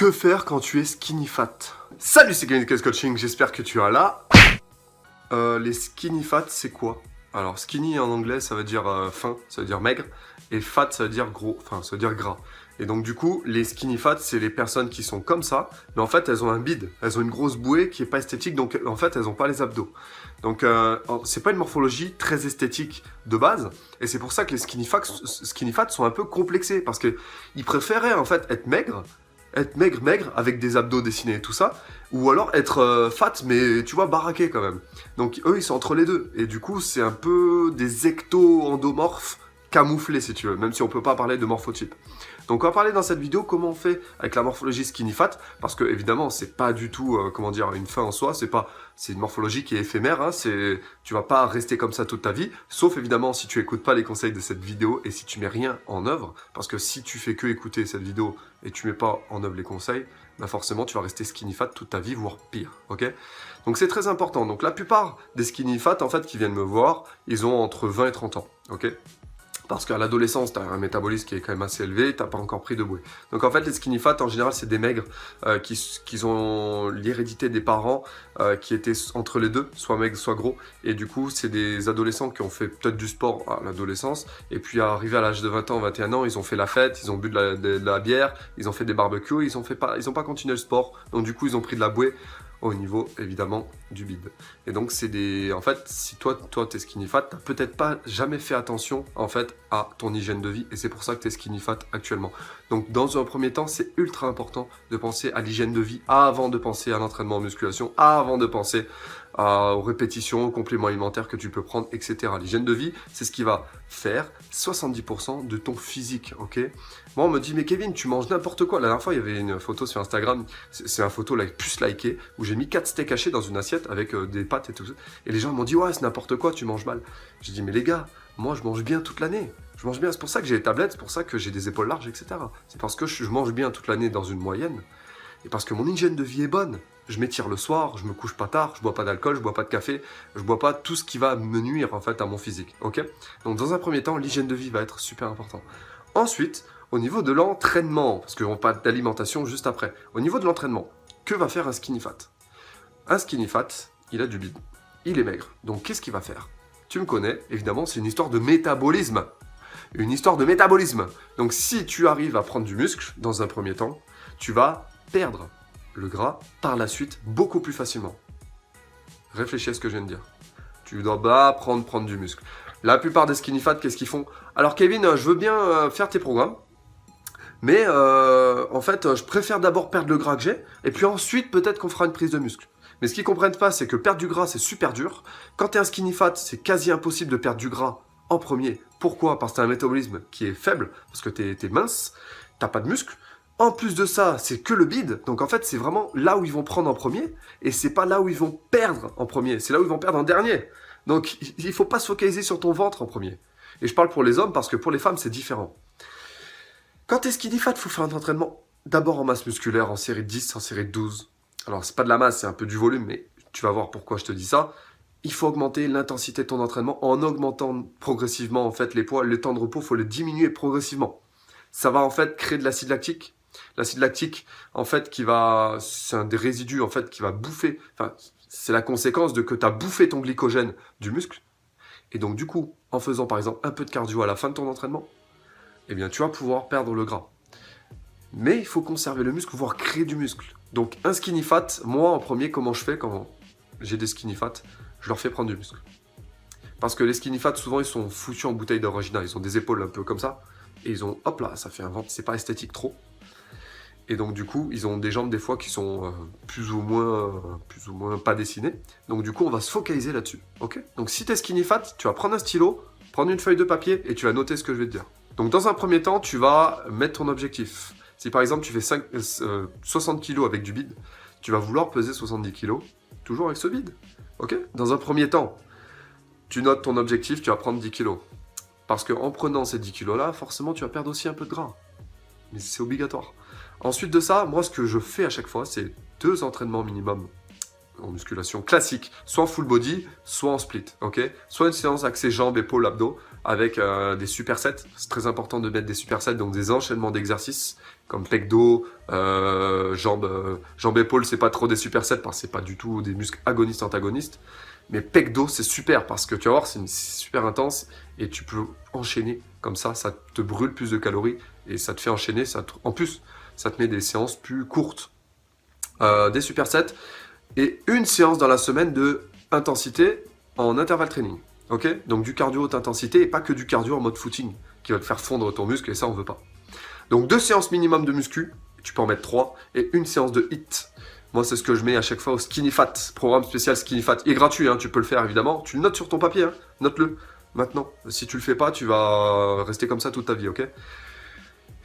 Que faire quand tu es skinny fat? Salut, c'est Kevin Coaching, j'espère que tu es là. Les skinny fat, c'est quoi? Alors, skinny en anglais, ça veut dire fin, ça veut dire maigre. Et fat, ça veut dire gros, enfin, ça veut dire gras. Et donc, du coup, les skinny fat, c'est les personnes qui sont comme ça, mais en fait, elles ont un bide. Elles ont une grosse bouée qui est pas esthétique, donc en fait, elles ont pas les abdos. Donc, c'est pas une morphologie très esthétique de base. Et c'est pour ça que les skinny fat sont un peu complexés, parce qu'ils préféraient, en fait, être maigre, avec des abdos dessinés et tout ça, ou alors être fat, mais tu vois, baraqué quand même. Donc eux, ils sont entre les deux. Et du coup, c'est un peu des ecto-endomorphes camouflés, si tu veux, même si on peut pas parler de morphotype. Donc on va parler dans cette vidéo comment on fait avec la morphologie skinny fat, parce que évidemment, c'est pas du tout, comment dire, une fin en soi, c'est une morphologie qui est éphémère, hein, tu vas pas rester comme ça toute ta vie, sauf évidemment si tu écoutes pas les conseils de cette vidéo et si tu mets rien en œuvre, parce que si tu fais que écouter cette vidéo et tu mets pas en œuvre les conseils, bah forcément tu vas rester skinny fat toute ta vie, voire pire, ok? Donc c'est très important. Donc la plupart des skinny fat, en fait, qui viennent me voir, ils ont entre 20 et 30 ans, ok? Parce qu'à l'adolescence, tu as un métabolisme qui est quand même assez élevé, tu n'as pas encore pris de bouée. Donc en fait, les skinny fat, en général, c'est des maigres qui ont l'hérédité des parents qui étaient entre les deux, soit maigres, soit gros. Et du coup, c'est des adolescents qui ont fait peut-être du sport à l'adolescence. Et puis, arrivé à l'âge de 20 ans, 21 ans, ils ont fait la fête, ils ont bu de la bière, ils ont fait des barbecues, ils ont pas continué le sport. Donc du coup, ils ont pris de la bouée au niveau, évidemment, du bide. Et donc, en fait, si toi t'es skinny fat, t'as peut-être pas jamais fait attention, en fait, à ton hygiène de vie, et c'est pour ça que t'es skinny fat actuellement. Donc, dans un premier temps, c'est ultra important de penser à l'hygiène de vie avant de penser à l'entraînement en musculation, avant de penser aux répétitions, aux compléments alimentaires que tu peux prendre, etc. L'hygiène de vie, c'est ce qui va faire 70% de ton physique, ok? Moi, on me dit, mais Kevin, tu manges n'importe quoi. La dernière fois, il y avait une photo sur Instagram, c'est une photo la plus likée, où j'ai mis 4 steaks hachés dans une assiette avec des pâtes et tout ça. Et les gens m'ont dit, ouais, c'est n'importe quoi, tu manges mal. J'ai dit, mais les gars, moi, je mange bien toute l'année. Je mange bien, c'est pour ça que j'ai les tablettes, c'est pour ça que j'ai des épaules larges, etc. C'est parce que je mange bien toute l'année dans une moyenne, et parce que mon hygiène de vie est bonne. Je m'étire le soir, je me couche pas tard, je bois pas d'alcool, je bois pas de café, je bois pas tout ce qui va me nuire en fait à mon physique, ok? Donc dans un premier temps, l'hygiène de vie va être super important. Ensuite, au niveau de l'entraînement, parce qu'on parle d'alimentation juste après, au niveau de l'entraînement, que va faire un skinny fat? Un skinny fat, il a du bide, il est maigre, donc qu'est-ce qu'il va faire? Tu me connais, évidemment, c'est une histoire de métabolisme. Une histoire de métabolisme. Donc si tu arrives à prendre du muscle, dans un premier temps, tu vas perdre le gras par la suite beaucoup plus facilement. Réfléchis à ce que je viens de dire. Tu dois prendre du muscle. La plupart des skinny fat, qu'est-ce qu'ils font? Alors Kevin, je veux bien faire tes programmes, mais en fait, je préfère d'abord perdre le gras que j'ai, et puis ensuite peut-être qu'on fera une prise de muscle. Mais ce qu'ils comprennent pas, c'est que perdre du gras, c'est super dur. Quand tu es un skinny fat, c'est quasi impossible de perdre du gras en premier. Pourquoi? Parce que tu as un métabolisme qui est faible, parce que tu es mince, tu n'as pas de muscle. En plus de ça, c'est que le bide. Donc en fait, c'est vraiment là où ils vont prendre en premier. Et c'est pas là où ils vont perdre en premier. C'est là où ils vont perdre en dernier. Donc il faut pas se focaliser sur ton ventre en premier. Et je parle pour les hommes parce que pour les femmes, c'est différent. Quand t'es skinny fat, il faut faire un entraînement d'abord en masse musculaire, en série de 10, en série de 12. Alors c'est pas de la masse, c'est un peu du volume, mais tu vas voir pourquoi je te dis ça. Il faut augmenter l'intensité de ton entraînement en augmentant progressivement en fait les poids. Le temps de repos, il faut le diminuer progressivement. Ça va en fait créer de l'acide lactique. L'acide lactique, en fait, c'est un des résidus, en fait, qui va bouffer, enfin, c'est la conséquence de que tu as bouffé ton glycogène du muscle. Et donc, du coup, en faisant, par exemple, un peu de cardio à la fin de ton entraînement, eh bien, tu vas pouvoir perdre le gras. Mais il faut conserver le muscle, voire créer du muscle. Donc, un skinny fat, moi, en premier, comment je fais quand j'ai des skinny fat? Je leur fais prendre du muscle. Parce que les skinny fat, souvent, ils sont foutus en bouteille d'original. Ils ont des épaules un peu comme ça. Et ils ont, hop là, ça fait un ventre, c'est pas esthétique trop. Et donc du coup, ils ont des jambes des fois qui sont plus ou moins pas dessinées. Donc du coup, on va se focaliser là-dessus. Ok? Donc si tu es skinny fat, tu vas prendre un stylo, prendre une feuille de papier et tu vas noter ce que je vais te dire. Donc dans un premier temps, tu vas mettre ton objectif. Si par exemple tu fais 60 kg avec du bide, tu vas vouloir peser 70 kg, toujours avec ce bide. Ok? Dans un premier temps, tu notes ton objectif, tu vas prendre 10 kg. Parce qu'en prenant ces 10 kg là, forcément tu vas perdre aussi un peu de gras. Mais c'est obligatoire. Ensuite de ça, moi ce que je fais à chaque fois, c'est 2 entraînements minimum en musculation classique, soit en full body, soit en split, ok? Soit une séance axée jambes, épaules, abdos, avec des supersets. C'est très important de mettre des supersets, donc des enchaînements d'exercices, comme pec dos, jambes, épaules, c'est pas trop des supersets, parce que c'est pas du tout des muscles agonistes, antagonistes. Mais pec dos, c'est super, parce que tu vas voir, c'est super intense, et tu peux enchaîner comme ça te brûle plus de calories, et ça te fait enchaîner, en plus, ça te met des séances plus courtes. Des supersets, et une séance dans la semaine de intensité en intervalle training. Ok? Donc du cardio haute intensité et pas que du cardio en mode footing qui va te faire fondre ton muscle et ça on veut pas. Donc 2 séances minimum de muscu, tu peux en mettre 3 et une séance de HIIT. Moi c'est ce que je mets à chaque fois au Skinny Fat, programme spécial Skinny Fat. Il est gratuit, hein, tu peux le faire évidemment. Tu le notes sur ton papier, hein, note-le maintenant. Si tu le fais pas, tu vas rester comme ça toute ta vie, ok?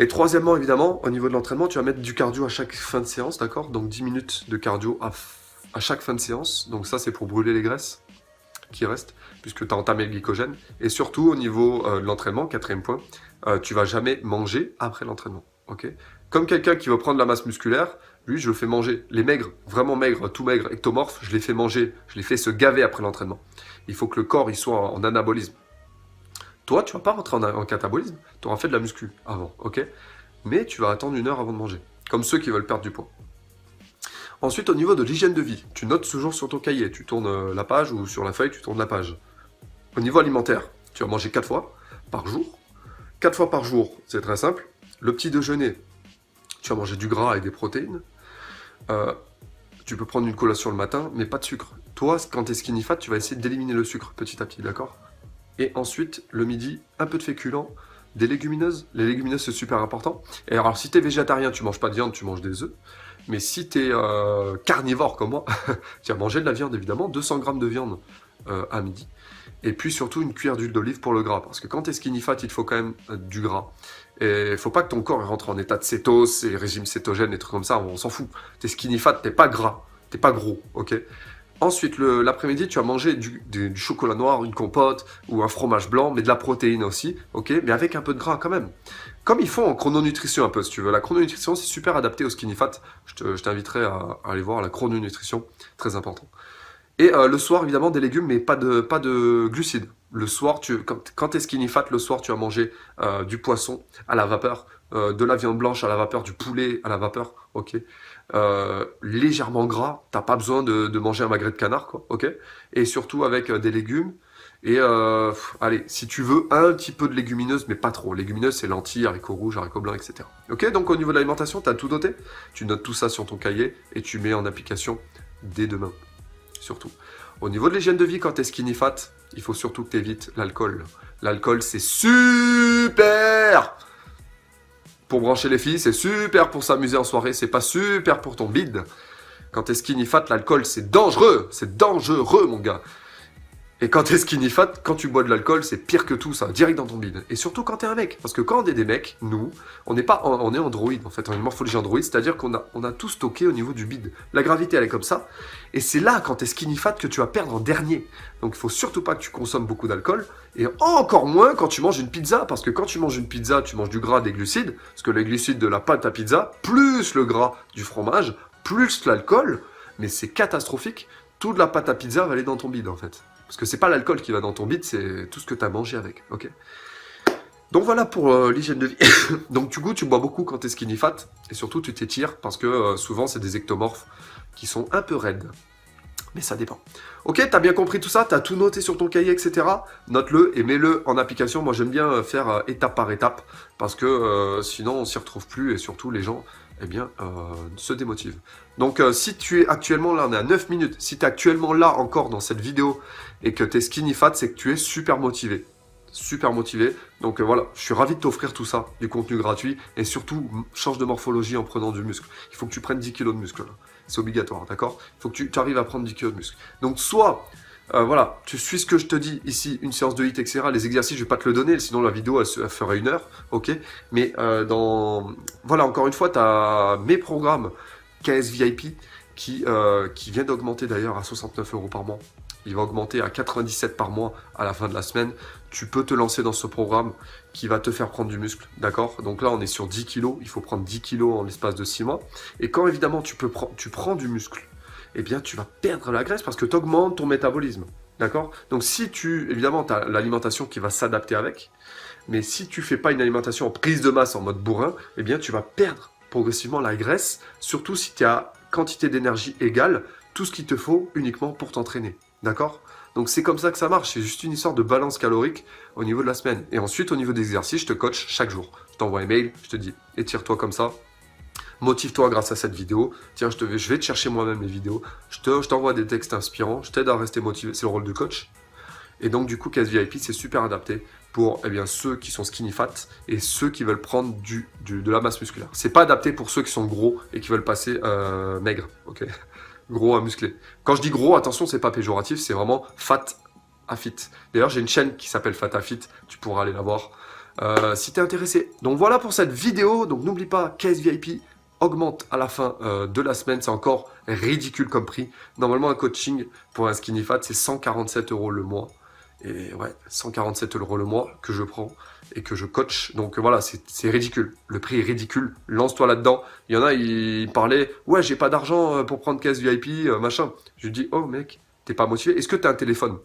Et troisièmement, évidemment, au niveau de l'entraînement, tu vas mettre du cardio à chaque fin de séance, d'accord? Donc 10 minutes de cardio à chaque fin de séance. Donc ça, c'est pour brûler les graisses qui restent, puisque tu as entamé le glycogène. Et surtout, au niveau de l'entraînement, quatrième point, tu vas jamais manger après l'entraînement, ok? Comme quelqu'un qui veut prendre la masse musculaire, lui, je le fais manger. Les maigres, vraiment maigres, tout maigres, ectomorphes, je les fais manger, je les fais se gaver après l'entraînement. Il faut que le corps il soit en anabolisme. Toi, tu vas pas rentrer en catabolisme, tu auras fait de la muscu avant, ok? Mais tu vas attendre 1 heure avant de manger, comme ceux qui veulent perdre du poids. Ensuite, au niveau de l'hygiène de vie, tu notes toujours sur ton cahier, tu tournes la page ou sur la feuille, tu tournes la page. Au niveau alimentaire, tu vas manger 4 fois par jour. 4 fois par jour, c'est très simple. Le petit déjeuner, tu vas manger du gras et des protéines. Tu peux prendre une collation le matin, mais pas de sucre. Toi, quand tu es skinny fat, tu vas essayer d'éliminer le sucre petit à petit, d'accord? Et ensuite, le midi, un peu de féculents, des légumineuses. Les légumineuses, c'est super important. Et alors, si tu es végétarien, tu manges pas de viande, tu manges des œufs. Mais si tu es carnivore comme moi, tu vas manger de la viande, évidemment. 200 grammes de viande à midi. Et puis surtout, une cuillère d'huile d'olive pour le gras. Parce que quand tu es skinny fat, il te faut quand même du gras. Et il faut pas que ton corps rentre en état de cétose, et régime cétogène, des trucs comme ça, on s'en fout. Tu es skinny fat, t'es pas gras, t'es pas gros, ok? Ensuite, l'après-midi, tu vas manger du chocolat noir, une compote ou un fromage blanc, mais de la protéine aussi, ok? Mais avec un peu de gras quand même. Comme ils font en chrononutrition un peu, si tu veux. La chrononutrition, c'est super adapté au skinny fat. Je t'inviterai à aller voir la chrononutrition, très important. Et le soir, évidemment, des légumes, mais pas de glucides. Le soir, quand tu es skinny fat, le soir, tu vas manger du poisson à la vapeur, de la viande blanche à la vapeur, du poulet à la vapeur, ok? Légèrement gras, t'as pas besoin de manger un magret de canard, quoi, ok? Et surtout avec des légumes. Et allez, si tu veux, un petit peu de légumineuses, mais pas trop. Légumineuses, c'est lentilles, haricots rouges, haricots blancs, etc. Ok, donc au niveau de l'alimentation, tu as tout noté. Tu notes tout ça sur ton cahier et tu mets en application dès demain, surtout. Au niveau de l'hygiène de vie, quand tu es skinny fat, il faut surtout que tu évites l'alcool. L'alcool, c'est super pour brancher les filles, c'est super pour s'amuser en soirée, c'est pas super pour ton bide. Quand tu es skinny fat, l'alcool, c'est dangereux, mon gars. Et quand t'es skinny fat, quand tu bois de l'alcool, c'est pire que tout ça, direct dans ton bide. Et surtout quand t'es un mec. Parce que quand on est des mecs, nous, on est androïde en fait, on est une morphologie androïde, c'est-à-dire qu'on a tout stocké au niveau du bide. La gravité, elle est comme ça. Et c'est là, quand t'es skinny fat, que tu vas perdre en dernier. Donc il faut surtout pas que tu consommes beaucoup d'alcool. Et encore moins quand tu manges une pizza. Parce que quand tu manges une pizza, tu manges du gras, des glucides. Parce que les glucides de la pâte à pizza, plus le gras du fromage, plus l'alcool. Mais c'est catastrophique. Toute la pâte à pizza va aller dans ton bide en fait. Parce que c'est pas l'alcool qui va dans ton bide, c'est tout ce que tu as mangé avec, ok? Donc voilà pour l'hygiène de vie. Donc du coup, tu bois beaucoup quand tu es skinny fat, et surtout tu t'étires, parce que souvent c'est des ectomorphes qui sont un peu raides. Mais ça dépend. Ok, t'as bien compris tout ça, t'as tout noté sur ton cahier, etc. Note-le et mets-le en application. Moi j'aime bien faire étape par étape, parce que sinon on s'y retrouve plus, et surtout les gens se démotivent. Donc si tu es actuellement là, on est à 9 minutes, si tu es actuellement là encore dans cette vidéo et que tu es skinny fat, c'est que tu es super motivé. Super motivé. Donc voilà, je suis ravi de t'offrir tout ça, du contenu gratuit, et surtout, change de morphologie en prenant du muscle. Il faut que tu prennes 10 kg de muscle là. C'est obligatoire, d'accord? Il faut que tu arrives à prendre 10 kg de muscle. Donc soit... voilà, tu suis ce que je te dis ici, une séance de HIIT, etc. Les exercices, je vais pas te le donner, sinon la vidéo, elle ferait 1 heure, ok? Mais voilà, encore une fois, tu as mes programmes KS VIP qui vient d'augmenter d'ailleurs à 69 € par mois. Il va augmenter à 97 par mois à la fin de la semaine. Tu peux te lancer dans ce programme qui va te faire prendre du muscle, d'accord? Donc là, on est sur 10 kg, il faut prendre 10 kg en l'espace de 6 mois. Et quand évidemment tu prends du muscle, eh bien tu vas perdre la graisse parce que tu augmentes ton métabolisme. D'accord? Donc si évidemment, tu as l'alimentation qui va s'adapter avec, mais si tu fais pas une alimentation en prise de masse en mode bourrin, eh bien tu vas perdre progressivement la graisse, surtout si tu as quantité d'énergie égale, tout ce qu'il te faut uniquement pour t'entraîner. D'accord? Donc c'est comme ça que ça marche, c'est juste une histoire de balance calorique au niveau de la semaine. Et ensuite, au niveau des exercices, je te coach chaque jour. Je t'envoie un mail, je te dis étire-toi comme ça, motive-toi grâce à cette vidéo. Tiens, je vais te chercher moi-même les vidéos. Je t'envoie des textes inspirants. Je t'aide à rester motivé. C'est le rôle du coach. Et donc, du coup, Caisse VIP, c'est super adapté pour ceux qui sont skinny fat et ceux qui veulent prendre de la masse musculaire. C'est pas adapté pour ceux qui sont gros et qui veulent passer maigre. Ok, gros à musclé. Quand je dis gros, attention, c'est pas péjoratif. C'est vraiment fat à fit. D'ailleurs, j'ai une chaîne qui s'appelle Fat à Fit. Tu pourras aller la voir si tu es intéressé. Donc, voilà pour cette vidéo. Donc, n'oublie pas, Caisse VIP augmente à la fin de la semaine, c'est encore ridicule comme prix. Normalement, un coaching pour un skinny fat, c'est 147 € le mois. Et ouais, 147 € le mois que je prends et que je coach. Donc voilà, c'est ridicule. Le prix est ridicule. Lance-toi là-dedans. Il y en a, ils parlaient, ouais, j'ai pas d'argent pour prendre Caisse VIP, machin. Je lui dis, oh mec, t'es pas motivé? Est-ce que t'as un téléphone?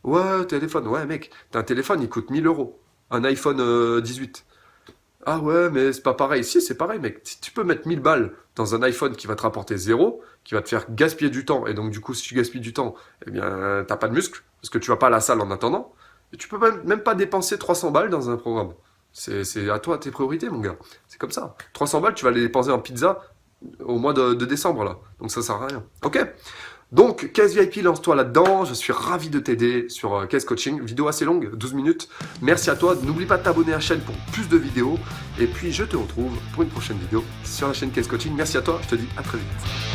Ouais, téléphone. Ouais, mec, t'as un téléphone, il coûte 1000 €. Un iPhone 18. Ah ouais, mais c'est pas pareil. Si, c'est pareil, mec. Si tu peux mettre 1000 balles dans un iPhone qui va te rapporter zéro, qui va te faire gaspiller du temps, et donc du coup, si tu gaspilles du temps, eh bien, t'as pas de muscle, parce que tu vas pas à la salle en attendant, et tu peux même pas dépenser 300 balles dans un programme. C'est à toi tes priorités, mon gars. C'est comme ça. 300 balles, tu vas les dépenser en pizza au mois de décembre, là. Donc ça sert à rien. Ok? Donc, Caisse VIP, lance-toi là-dedans. Je suis ravi de t'aider sur Caisse Coaching. Vidéo assez longue, 12 minutes. Merci à toi. N'oublie pas de t'abonner à la chaîne pour plus de vidéos. Et puis, je te retrouve pour une prochaine vidéo sur la chaîne Caisse Coaching. Merci à toi. Je te dis à très vite.